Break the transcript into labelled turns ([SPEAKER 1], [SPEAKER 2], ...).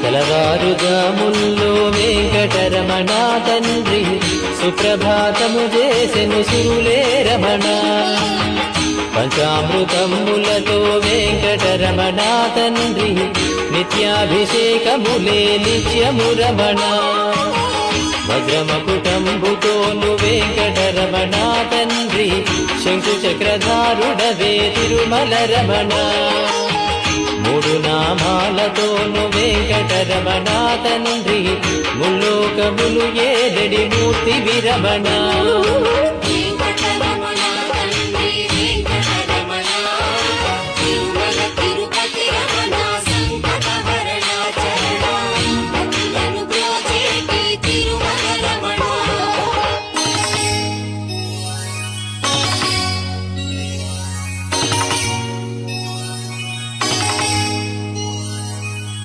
[SPEAKER 1] తెలవారుజాముల్లో వెంకటరమణ తండ్రి సుప్రభాతము చేసెను సురులే రమణ. పంచామృతములతో వెంకటరమణ తండ్రి నిత్యాభిషేకములే నిత్యము రమణ. వజ్రమకుటంబుతోను వెంకటరమణ తండ్రి శంకు చక్రధారుడవే తిరుమల రమణ. మూడు నామాలతోను వెంకటరమణ తండ్రి ముల్లోకములు ఏడడి మూర్తి విరమణ.